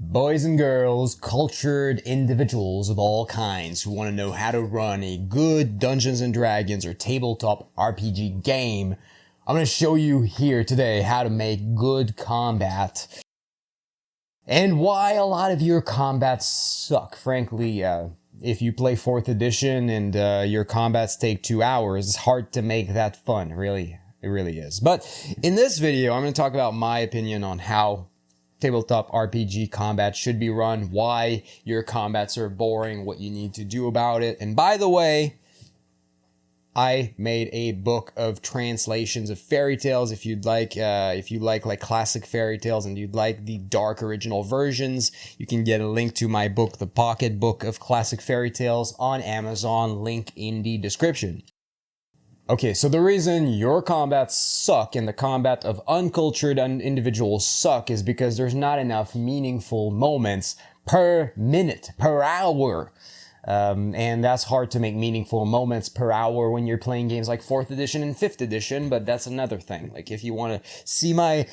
Boys and girls, cultured individuals of all kinds who want to know how to run a good Dungeons & Dragons or tabletop RPG game, I'm going to show you here today how to make good combat and why a lot of your combats suck. Frankly, if you play 4th edition and your combats take 2 hours, it's hard to make that fun, really. It really is. But in this video, I'm going to talk about my opinion on how tabletop RPG combat should be run, why your combats are boring, what you need to do about it. And by the way, I made a book of translations of fairy tales. If you like classic fairy tales and you'd like the dark original versions, you can get a link to my book, The Pocket Book of Classic Fairy Tales, on Amazon, link in the description. Okay, so the reason your combats suck and the combat of uncultured individuals suck is because there's not enough meaningful moments per minute, per hour. And that's hard to make meaningful moments per hour when you're playing games like 4th edition and 5th edition, but that's another thing. Like, if you want to see my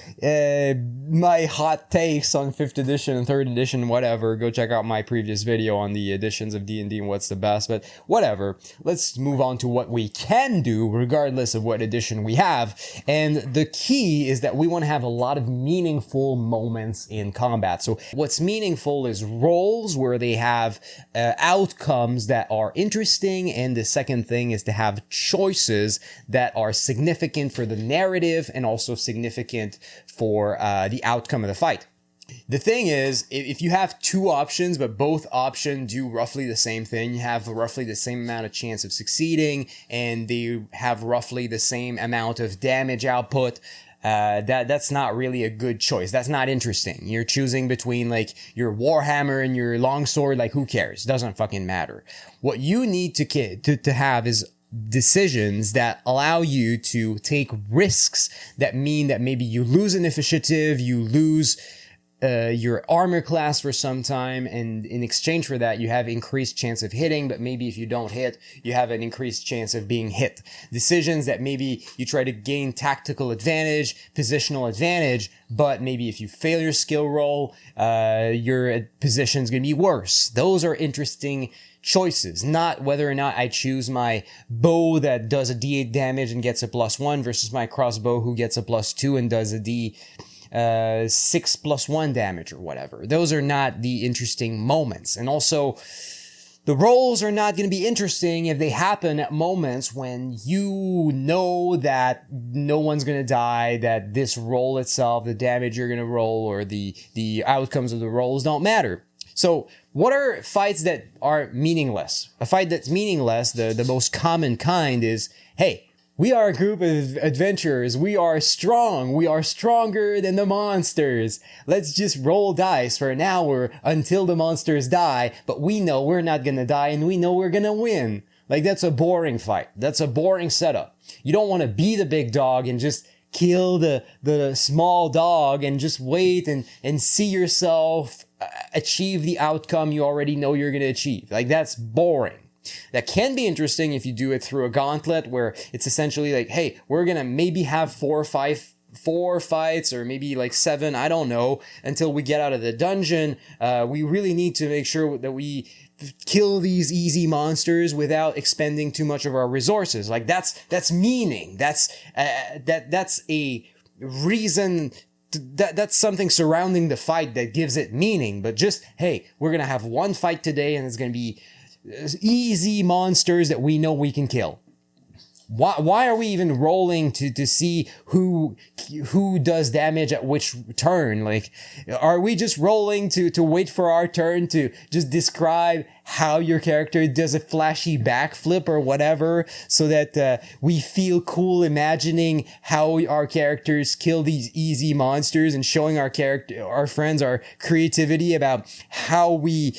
hot takes on 5th edition and 3rd edition, whatever, go check out my previous video on the editions of D&D and what's the best, but whatever. Let's move on to what we can do regardless of what edition we have. And the key is that we want to have a lot of meaningful moments in combat. So what's meaningful is rolls where they have outcomes that are interesting, and the second thing is to have choices that are significant for the narrative and also significant for the outcome of the fight. The thing is, if you have 2 options, but both options do roughly the same thing, you have roughly the same amount of chance of succeeding, and they have roughly the same amount of damage output, that's not really a good choice. That's not interesting. You're choosing between like your warhammer and your longsword. Like, who cares? Doesn't fucking matter. What you need to have is decisions that allow you to take risks that mean that maybe you lose an initiative, you lose your armor class for some time, and in exchange for that you have increased chance of hitting, but maybe if you don't hit, you have an increased chance of being hit. Decisions that maybe you try to gain tactical advantage, positional advantage, but maybe if you fail your skill roll, your position's gonna be worse. Those are interesting choices, not whether or not I choose my bow that does a d8 damage and gets a +1 versus my crossbow who gets a +2 and does a d6 +1 damage or whatever. Those are not the interesting moments. And also, the rolls are not going to be interesting if they happen at moments when you know that no one's going to die, that this roll itself, the damage you're going to roll, or the outcomes of the rolls don't matter. So what are fights that are meaningless? A fight that's meaningless, the most common kind is, hey, we are a group of adventurers. We are strong. We are stronger than the monsters. Let's just roll dice for an hour until the monsters die, but we know we're not gonna die and we know we're gonna win. Like, that's a boring fight. That's a boring setup. You don't want to be the big dog and just kill the small dog and just wait and see yourself achieve the outcome you already know you're gonna achieve. Like, that's boring. That can be interesting if you do it through a gauntlet where it's essentially like, hey, we're gonna maybe have 4 fights or maybe like 7, I don't know, until we get out of the dungeon. We really need to make sure that we kill these easy monsters without expending too much of our resources. Like, that's meaning. That's a reason. That's something surrounding the fight that gives it meaning. But just, hey, we're gonna have 1 fight today and it's gonna be easy monsters that we know we can kill. Why are we even rolling to see who does damage at which turn? Like, are we just rolling to wait for our turn to just describe how your character does a flashy backflip or whatever, so that we feel cool imagining how our characters kill these easy monsters and showing our friends our creativity about how we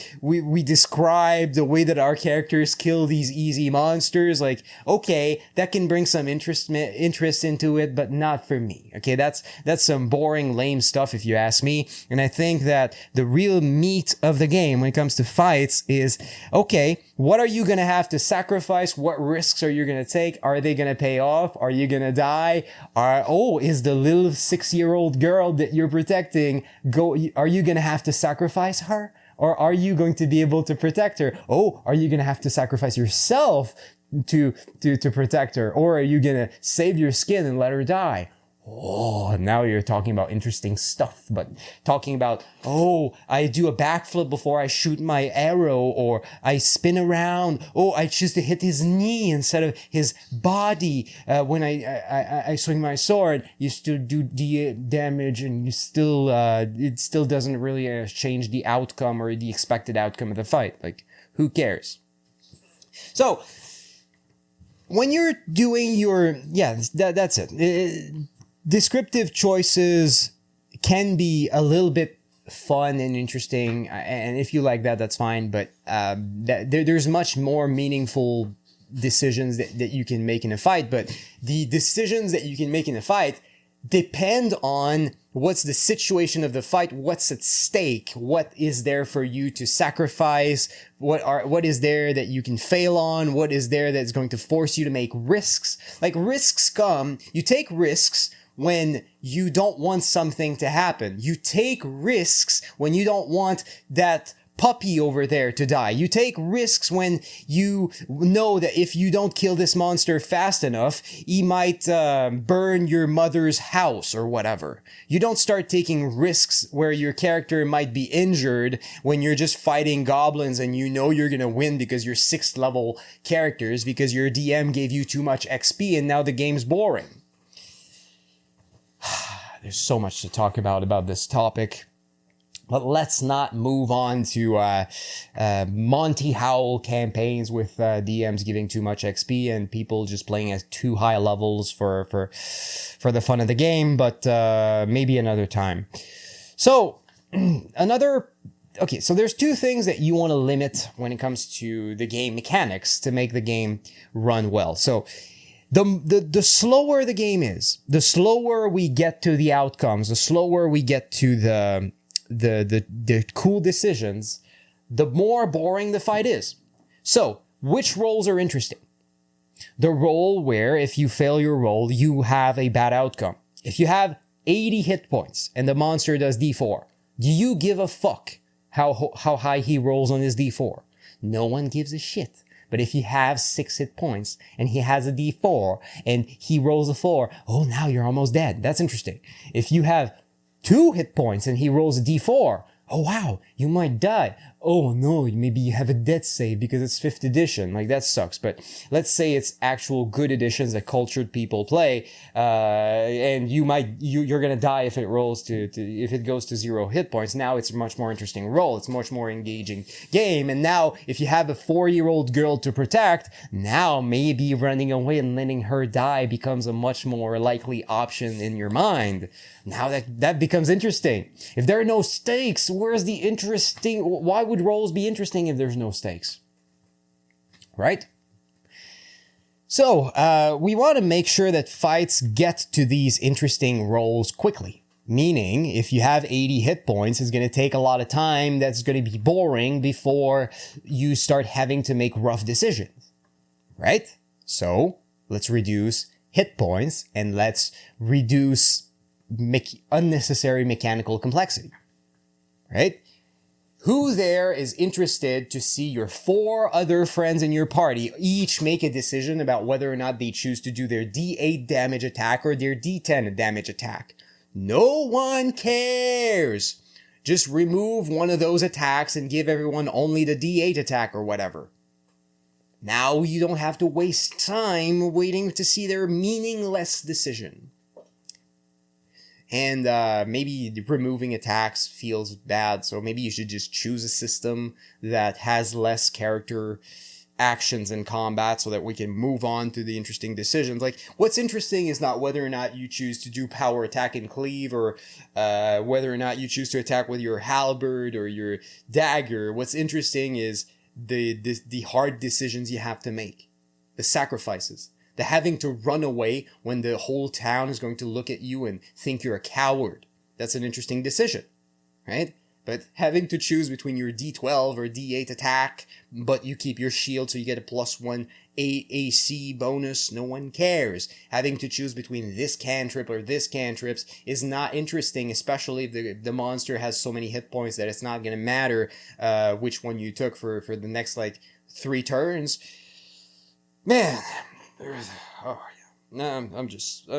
describe the way that our characters kill these easy monsters? Like, okay, that can bring some interest into it, but not for me. Okay, that's some boring, lame stuff if you ask me. And I think that the real meat of the game when it comes to fights is Okay, what are you going to have to sacrifice? What risks are you going to take? Are they going to pay off? Are you going to die? Is the little 6-year-old girl that you're protecting, are you going to have to sacrifice her? Or are you going to be able to protect her? Oh, are you going to have to sacrifice yourself to protect her? Or are you going to save your skin and let her die? Oh, now you're talking about interesting stuff, but talking about, I do a backflip before I shoot my arrow, or I spin around. I choose to hit his knee instead of his body. When I swing my sword, you still do damage, and you still, it still doesn't really change the outcome or the expected outcome of the fight. Like, who cares? So, when you're doing that's it. Descriptive choices can be a little bit fun and interesting, and if you like that, that's fine. But there's much more meaningful decisions that you can make in a fight. But the decisions that you can make in a fight depend on what's the situation of the fight, what's at stake, what is there for you to sacrifice, what is there that you can fail on, what is there that's going to force you to make risks. Like, risks you take risks when you don't want something to happen. You take risks when you don't want that puppy over there to die. You take risks when you know that if you don't kill this monster fast enough, he might burn your mother's house or whatever. You don't start taking risks where your character might be injured when you're just fighting goblins and you know you're gonna win because you're 6th level characters, because your DM gave you too much XP and now the game's boring. There's so much to talk about this topic. But let's not move on to Monty Howell campaigns with DMs giving too much XP and people just playing at too high levels for the fun of the game, but maybe another time. So, so there's 2 things that you want to limit when it comes to the game mechanics to make the game run well. So, the slower the game is, the slower we get to the outcomes, the slower we get to the cool decisions, the more boring the fight is. So, which roles are interesting? The role where if you fail your roll, you have a bad outcome. If you have 80 hit points and the monster does D4, do you give a fuck how high he rolls on his D4? No one gives a shit. But if you have 6 hit points and he has a D4 and he rolls a 4, now you're almost dead. That's interesting. If you have 2 hit points and he rolls a D4, wow, you might die. Oh no, maybe you have a death save because it's 5th edition. Like, that sucks. But let's say it's actual good editions that cultured people play, and you're gonna die if it rolls if it goes to 0 hit points. Now it's a much more interesting roll. It's a much more engaging game. And now if you have a 4-year-old girl to protect, now maybe running away and letting her die becomes a much more likely option in your mind. Now that becomes interesting. If there are no stakes, where's the interesting? Why would roles be interesting if there's no stakes? Right? So, we want to make sure that fights get to these interesting roles quickly. Meaning, if you have 80 hit points, it's going to take a lot of time. That's going to be boring before you start having to make rough decisions. Right? So, let's reduce hit points and let's reduce unnecessary mechanical complexity, right? Who there is interested to see your 4 other friends in your party each make a decision about whether or not they choose to do their D8 damage attack or their D10 damage attack? No one cares. Just remove one of those attacks and give everyone only the D8 attack or whatever. Now you don't have to waste time waiting to see their meaningless decision. And maybe removing attacks feels bad, so maybe you should just choose a system that has less character actions in combat so that we can move on to the interesting decisions. Like, what's interesting is not whether or not you choose to do power attack and cleave, or whether or not you choose to attack with your halberd or your dagger. What's interesting is the hard decisions you have to make, the sacrifices. The having to run away when the whole town is going to look at you and think you're a coward. That's an interesting decision, right? But having to choose between your D12 or D8 attack, but you keep your shield so you get a +1 AC bonus, no one cares. Having to choose between this cantrip or this cantrips is not interesting, especially if the monster has so many hit points that it's not going to matter which one you took for the next, like, 3 turns. Man. Oh, yeah. No, I'm just...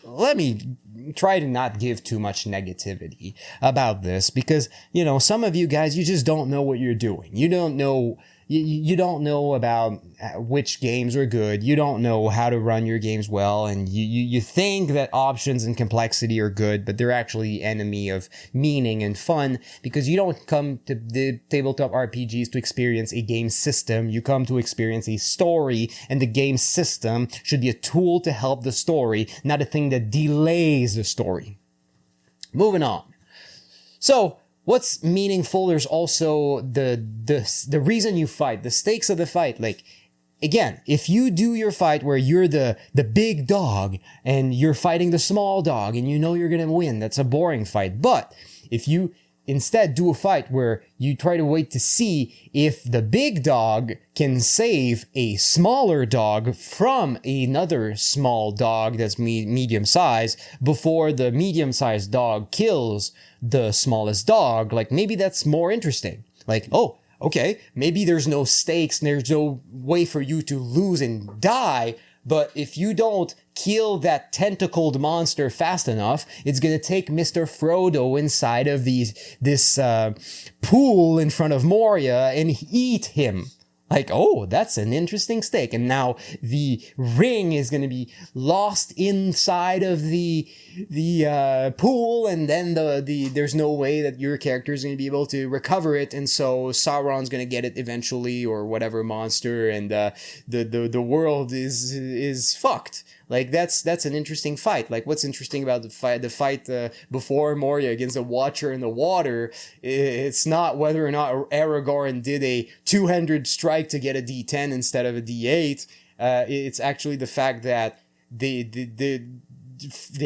let me try to not give too much negativity about this, because, you know, some of you guys, you just don't know what you're doing. You don't know... You don't know about which games are good. You don't know how to run your games well. And you think that options and complexity are good, but they're actually the enemy of meaning and fun, because you don't come to the tabletop RPGs to experience a game system. You come to experience a story, and the game system should be a tool to help the story, not a thing that delays the story. Moving on. So, what's meaningful? There's also the reason you fight, the stakes of the fight. Like, again, if you do your fight where you're the big dog and you're fighting the small dog and you know you're gonna win, that's a boring fight. But if you instead do a fight where you try to wait to see if the big dog can save a smaller dog from another small dog that's medium size before the medium sized dog kills the smallest dog, like, maybe that's more interesting. Like, oh, okay, maybe there's no stakes and there's no way for you to lose and die, but if you don't kill that tentacled monster fast enough, it's gonna take Mr. Frodo inside of this pool in front of Moria and eat him. Like, oh, that's an interesting stake. And now the ring is going to be lost inside of the pool, and then there's no way that your character is going to be able to recover it, and so Sauron's going to get it eventually, or whatever monster, and the world is fucked. Like, that's an interesting fight. Like, what's interesting about the fight before Moria against the Watcher in the water? It's not whether or not Aragorn did a two-handed strike to get a D10 instead of a D8. It's actually the fact that they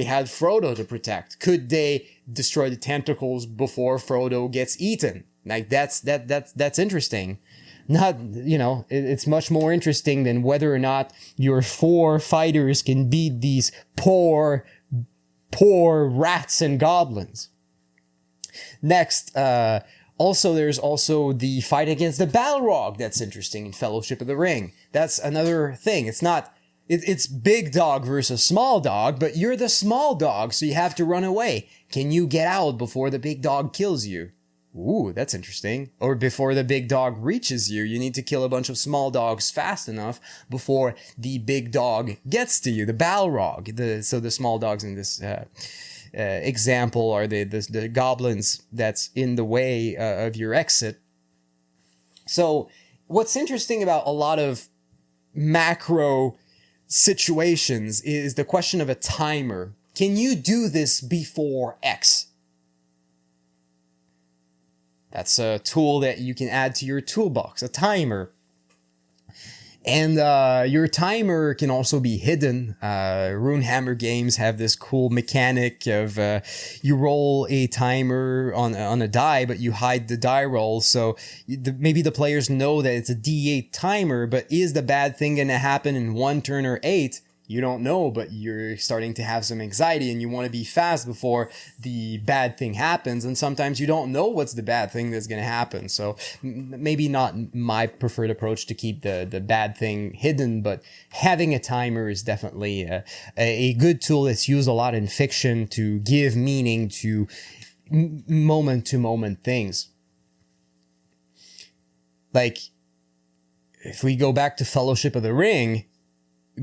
had Frodo to protect. Could they destroy the tentacles before Frodo gets eaten? Like, that's interesting. Not, you know, it's much more interesting than whether or not your 4 fighters can beat these poor rats and goblins. Next, there's also the fight against the Balrog that's interesting in Fellowship of the Ring. That's another thing. It's big dog versus small dog, but you're the small dog, so you have to run away. Can you get out before the big dog kills you? Ooh, that's interesting. Or before the big dog reaches you, you need to kill a bunch of small dogs fast enough before the big dog gets to you, the Balrog. So the small dogs in this example are the goblins that's in the way of your exit. So what's interesting about a lot of macro situations is the question of a timer. Can you do this before X? That's a tool that you can add to your toolbox, a timer. And your timer can also be hidden. Runehammer games have this cool mechanic of you roll a timer on a die, but you hide the die roll. So maybe the players know that it's a D8 timer, but is the bad thing going to happen in 1 turn or 8? You don't know, but you're starting to have some anxiety and you want to be fast before the bad thing happens. And sometimes you don't know what's the bad thing that's going to happen. So maybe not my preferred approach to keep the bad thing hidden, but having a timer is definitely a good tool that's used a lot in fiction to give meaning to moment-to-moment things. Like, if we go back to Fellowship of the Ring,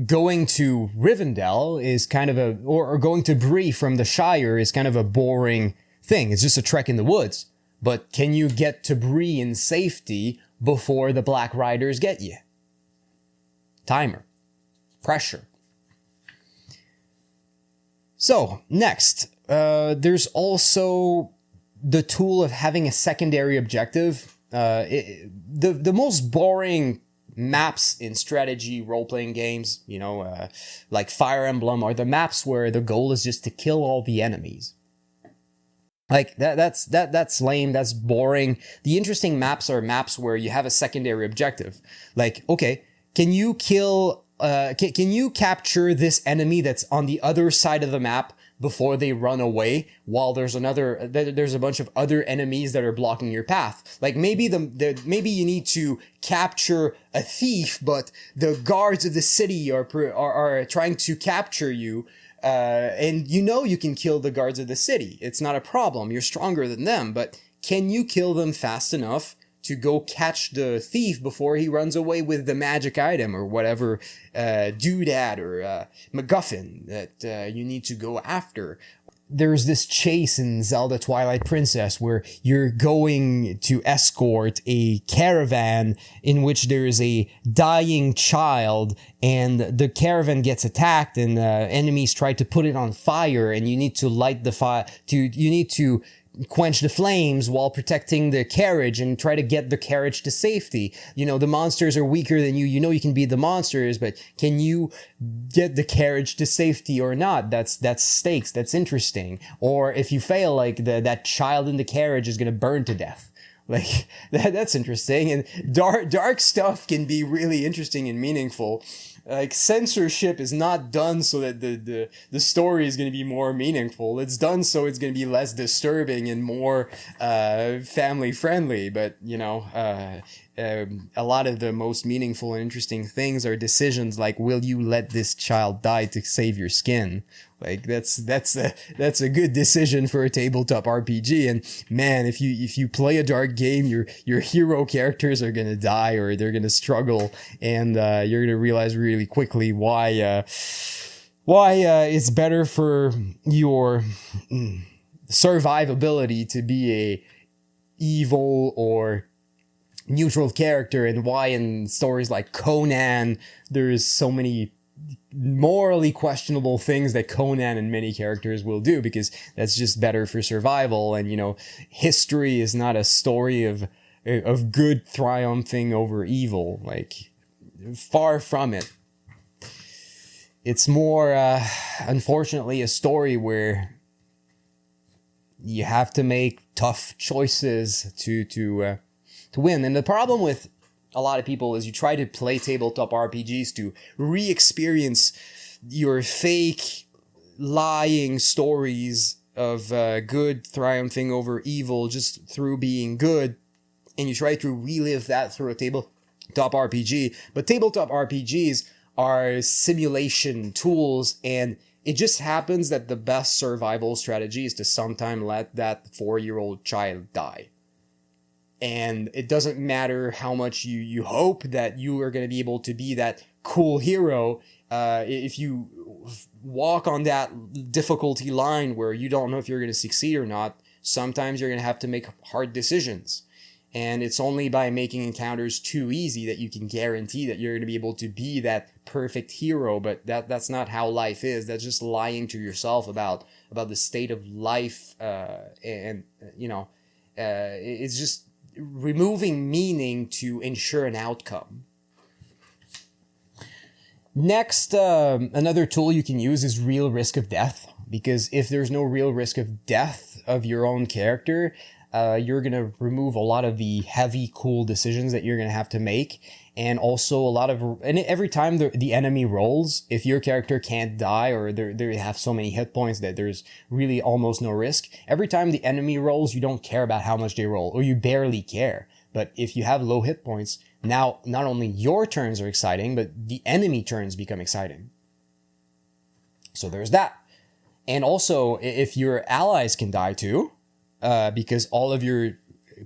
going to Rivendell is kind of or going to Bree from the Shire is kind of a boring thing. It's just a trek in the woods. But can you get to Bree in safety before the Black Riders get you? Timer. Pressure. So, next, there's also the tool of having a secondary objective. The most boring maps in strategy role-playing games, like Fire Emblem, are the maps where the goal is just to kill all the enemies. Like that's lame. That's boring. The interesting maps are maps where you have a secondary objective. Like, okay, can you kill? Can you capture this enemy that's on the other side of the map before they run away? While there's a bunch of other enemies that are blocking your path. Like maybe maybe you need to capture a thief, but the guards of the city are trying to capture you. And you can kill the guards of the city. It's not a problem. You're stronger than them, but can you kill them fast enough to go catch the thief before he runs away with the magic item or whatever doodad or MacGuffin that you need to go after? There's this chase in Zelda Twilight Princess where you're going to escort a caravan in which there is a dying child, and the caravan gets attacked and enemies try to put it on fire, and you need to light the fire. You need to quench the flames while protecting the carriage and try to get the carriage to safety. The monsters are weaker than you. You can beat the monsters, but can you get the carriage to safety or not? That's stakes. That's interesting. Or if you fail, like that child in the carriage is going to burn to death. Like that's interesting. And dark stuff can be really interesting and meaningful. Like censorship is not done so that the story is going to be more meaningful. It's done so it's going to be less disturbing and more family friendly. But a lot of the most meaningful and interesting things are decisions like, will you let this child die to save your skin? Like that's a good decision for a tabletop RPG. And man, if you play a dark game, your hero characters are gonna die or they're gonna struggle, and you're gonna realize really quickly why it's better for your survivability to be a evil or neutral character, and why in stories like Conan there's so many morally questionable things that Conan and many characters will do, because that's just better for survival. And history is not a story of good triumphing over evil. Like, far from it. It's more unfortunately a story where you have to make tough choices to win. And the problem with a lot of people is you try to play tabletop RPGs to re-experience your fake lying stories of good triumphing over evil just through being good, and you try to relive that through a tabletop RPG. But tabletop RPGs are simulation tools, and it just happens that the best survival strategy is to sometime let that 4-year-old child die. And it doesn't matter how much you hope that you are going to be able to be that cool hero. If you walk on that difficulty line where you don't know if you're going to succeed or not, sometimes you're going to have to make hard decisions. And it's only by making encounters too easy that you can guarantee that you're going to be able to be that perfect hero. But that's not how life is. That's just lying to yourself about the state of life. It's just removing meaning to ensure an outcome. Next, another tool you can use is real risk of death, because if there's no real risk of death of your own character, you're going to remove a lot of the heavy, cool decisions that you're going to have to make. And also and every time the enemy rolls, if your character can't die or they have so many hit points that there's really almost no risk, every time the enemy rolls, you don't care about how much they roll, or you barely care. But if you have low hit points, now not only your turns are exciting, but the enemy turns become exciting. So there's that. And also, if your allies can die too, because all of your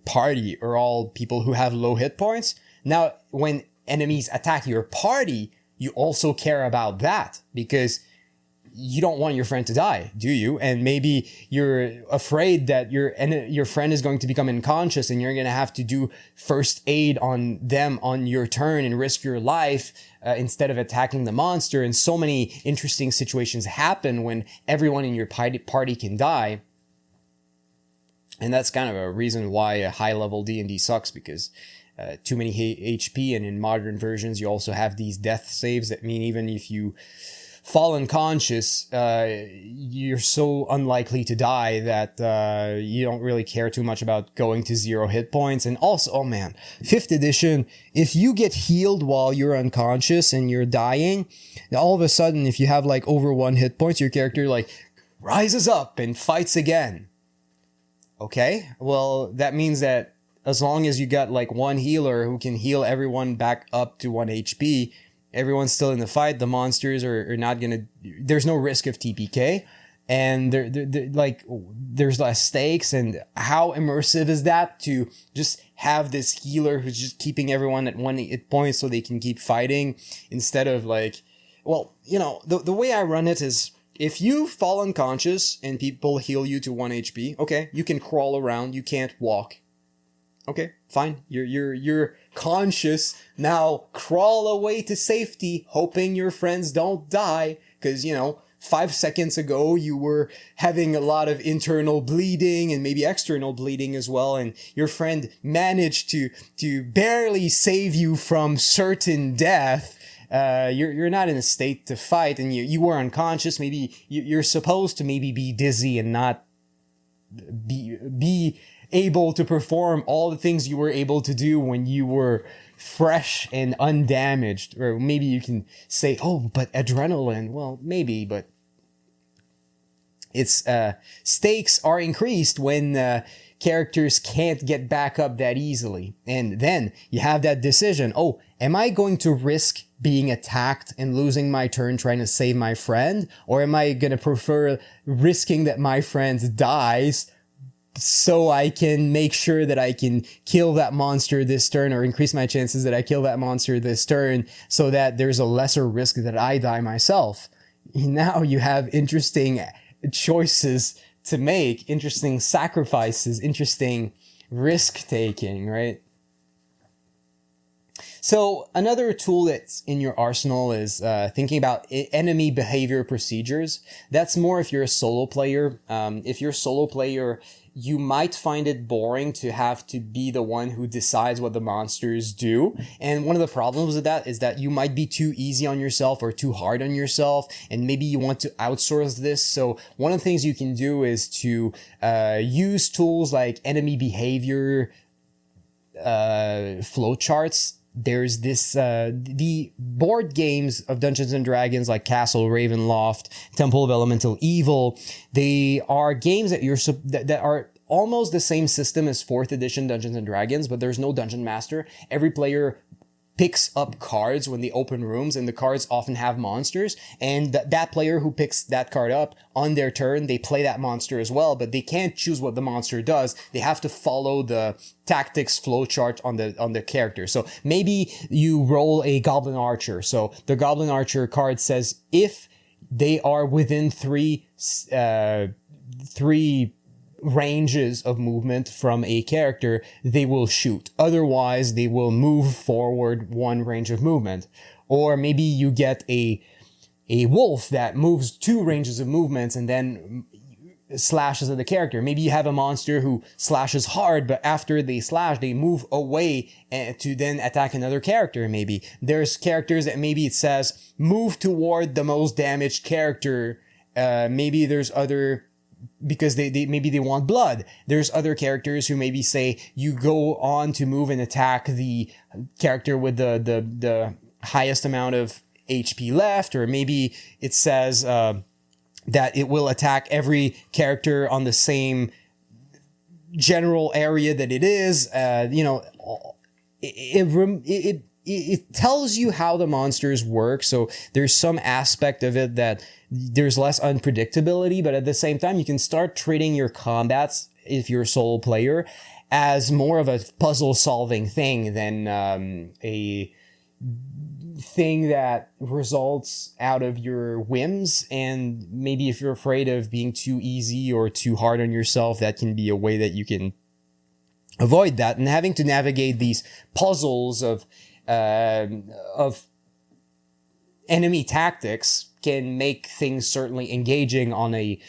party are all people who have low hit points, now when enemies attack your party, you also care about that, because you don't want your friend to die, do you? And maybe you're afraid that your friend is going to become unconscious, and you're going to have to do first aid on them on your turn and risk your life instead of attacking the monster. And so many interesting situations happen when everyone in your party can die. And that's kind of a reason why a high-level D&D sucks, because too many HP, and in modern versions you also have these death saves that mean even if you fall unconscious, you're so unlikely to die that you don't really care too much about going to 0 hit points. And also, oh man, 5th edition, if you get healed while you're unconscious and you're dying, all of a sudden, if you have like over 1 hit points, your character like rises up and fights again. Okay, well, that means that as long as you got like 1 healer who can heal everyone back up to 1 HP, everyone's still in the fight. The monsters are not gonna. There's no risk of TPK, and there's less stakes. And how immersive is that to just have this healer who's just keeping everyone at 1 hit point so they can keep fighting instead of like, well, you know, the way I run it is, if you fall unconscious and people heal you to 1 HP, okay, you can crawl around, you can't walk. Okay, fine. You're conscious. Now crawl away to safety, hoping your friends don't die. Because, you know, 5 seconds ago you were having a lot of internal bleeding and maybe external bleeding as well, and your friend managed to barely save you from certain death. You're not in a state to fight, and you were unconscious. Maybe you're supposed to maybe be dizzy and not be able to perform all the things you were able to do when you were fresh and undamaged. Or maybe you can say, oh, but adrenaline. Well, maybe, but it's stakes are increased when characters can't get back up that easily. And then you have that decision. Oh, am I going to risk being attacked and losing my turn trying to save my friend? Or am I going to prefer risking that my friend dies so I can make sure that I can kill that monster this turn, or increase my chances that I kill that monster this turn so that there's a lesser risk that I die myself? Now you have interesting choices to make, interesting sacrifices, interesting risk taking, right? So another tool that's in your arsenal is thinking about enemy behavior procedures. That's more if you're a solo player. If you're a solo player, you might find it boring to have to be the one who decides what the monsters do. And one of the problems with that is that you might be too easy on yourself or too hard on yourself, and maybe you want to outsource this. So one of the things you can do is to use tools like enemy behavior flowcharts. There's this, the board games of Dungeons and Dragons like Castle, Ravenloft, Temple of Elemental Evil. They are games that are almost the same system as 4th edition Dungeons and Dragons, but there's no dungeon master. Every player picks up cards when they open rooms, and the cards often have monsters, and that player who picks that card up on their turn, they play that monster as well, but they can't choose what the monster does. They have to follow the tactics flowchart on the character. So maybe you roll a Goblin Archer. So the Goblin Archer card says if they are within three ranges of movement from a character, they will shoot. Otherwise, they will move forward 1 range of movement. Or maybe you get a wolf that moves 2 ranges of movements and then slashes at the character. Maybe you have a monster who slashes hard, but after they slash, they move away to then attack another character. Maybe there's characters that maybe it says move toward the most damaged character. Maybe there's other, because they maybe they want blood. There's other characters who maybe say you go on to move and attack the character with the highest amount of HP left, or maybe it says that it will attack every character on the same general area that it is. It tells you how the monsters work, so there's some aspect of it that there's less unpredictability, but at the same time, you can start treating your combats, if you're a solo player, as more of a puzzle-solving thing than a thing that results out of your whims. And maybe if you're afraid of being too easy or too hard on yourself, that can be a way that you can avoid that. And having to navigate these puzzles of enemy tactics can make things certainly engaging on a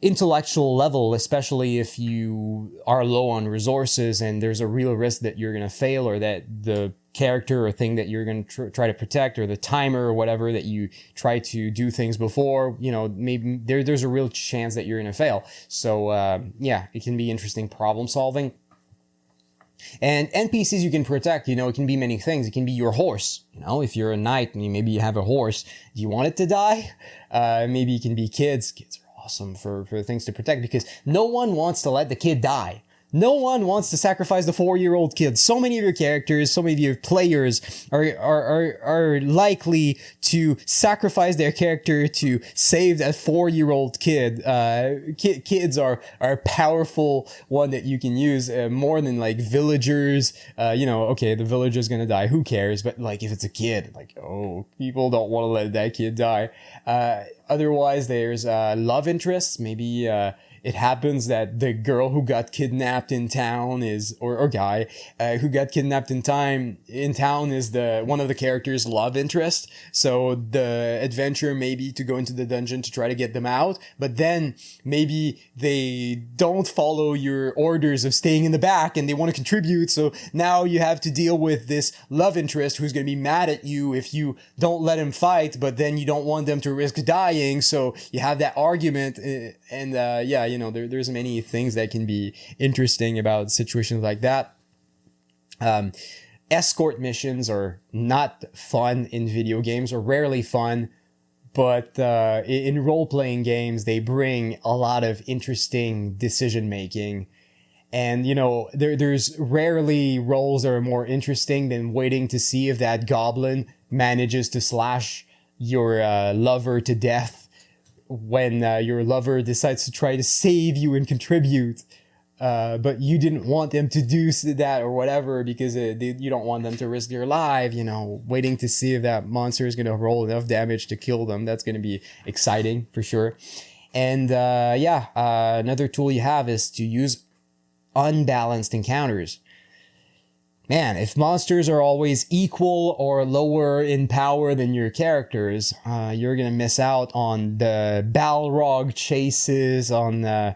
intellectual level, especially if you are low on resources and there's a real risk that you're going to fail, or that the character or thing that you're going to try to protect, or the timer or whatever that you try to do things before, you know, maybe there's a real chance that you're going to fail. So yeah, it can be interesting problem solving. And NPCs you can protect, you know, it can be many things. It can be your horse. You know, if you're a knight and maybe you have a horse, do you want it to die? Maybe it can be kids. Kids are awesome for things to protect, because no one wants to let the kid die. No one wants to sacrifice the 4-year-old kid. So many of your characters, so many of your players are likely to sacrifice their character to save that 4-year-old kid. Kids are a powerful one that you can use more than like villagers. You know, okay, the villager's gonna die. Who cares? But like if it's a kid, like, oh, people don't want to let that kid die. Otherwise, there's love interests. Maybe it happens that the girl who got kidnapped in town is, or guy who got kidnapped in town is one of the characters' love interest. So the adventure may be to go into the dungeon to try to get them out, but then maybe they don't follow your orders of staying in the back and they want to contribute. So now you have to deal with this love interest who's going to be mad at you if you don't let him fight, but then you don't want them to risk dying. So you have that argument, and yeah, you know, there's many things that can be interesting about situations like that. Escort missions are not fun in video games, or rarely fun, but in role-playing games, they bring a lot of interesting decision-making. And, you know, there's rarely roles that are more interesting than waiting to see if that goblin manages to slash your lover to death when your lover decides to try to save you and contribute, but you didn't want them to do that or whatever, because you don't want them to risk their life, you know, waiting to see if that monster is going to roll enough damage to kill them. That's going to be exciting for sure. And yeah, another tool you have is to use unbalanced encounters. Man, if monsters are always equal or lower in power than your characters, you're gonna miss out on the Balrog chases, on the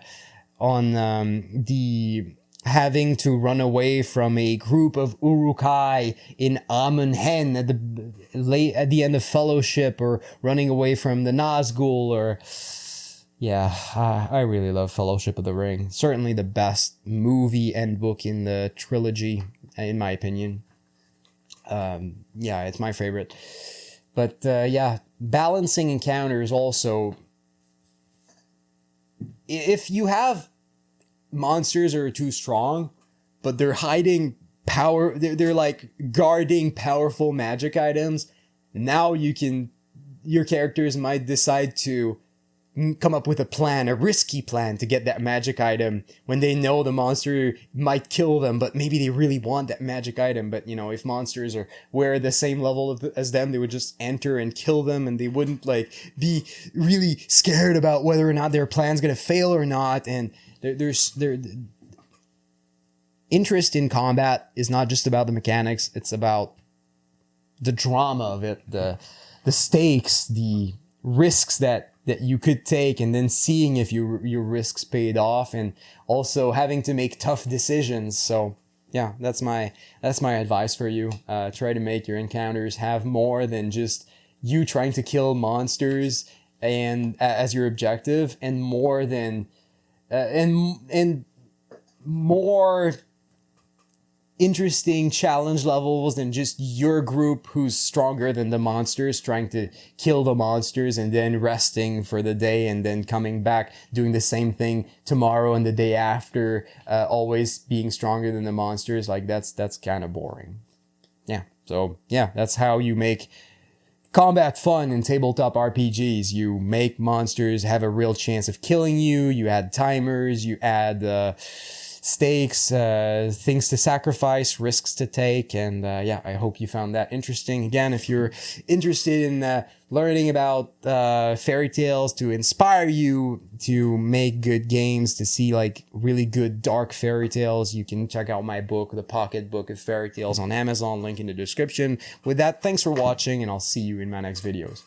having to run away from a group of Urukai in Amunhen at the end of Fellowship, or running away from the Nazgul, or yeah, I really love Fellowship of the Ring. Certainly the best movie and book in the trilogy, in my opinion. Yeah, it's my favorite. But yeah, balancing encounters also. If you have monsters that are too strong, but they're hiding power, they're like guarding powerful magic items, now your characters might decide to come up with a plan, a risky plan to get that magic item when they know the monster might kill them, but maybe they really want that magic item. But, you know, if monsters were the same level as them, they would just enter and kill them, and they wouldn't like be really scared about whether or not their plan's going to fail or not. And there's interest in combat is not just about the mechanics. It's about the drama of it, the stakes, the risks that you could take, and then seeing if your risks paid off, and also having to make tough decisions. So yeah, that's my advice for you. Try to make your encounters have more than just you trying to kill monsters and as your objective, and more than and more interesting challenge levels than just your group who's stronger than the monsters trying to kill the monsters and then resting for the day and then coming back doing the same thing tomorrow and the day after, always being stronger than the monsters. Like that's kind of boring. Yeah. So yeah, that's how you make combat fun in tabletop RPGs. You make monsters have a real chance of killing you. You add timers, you add stakes, things to sacrifice, risks to take, and yeah, I hope you found that interesting. Again, if you're interested in learning about fairy tales to inspire you to make good games, to see like really good dark fairy tales, you can check out my book, The Pocket Book of Fairy Tales, on Amazon, link in the description. With that, thanks for watching, and I'll see you in my next videos.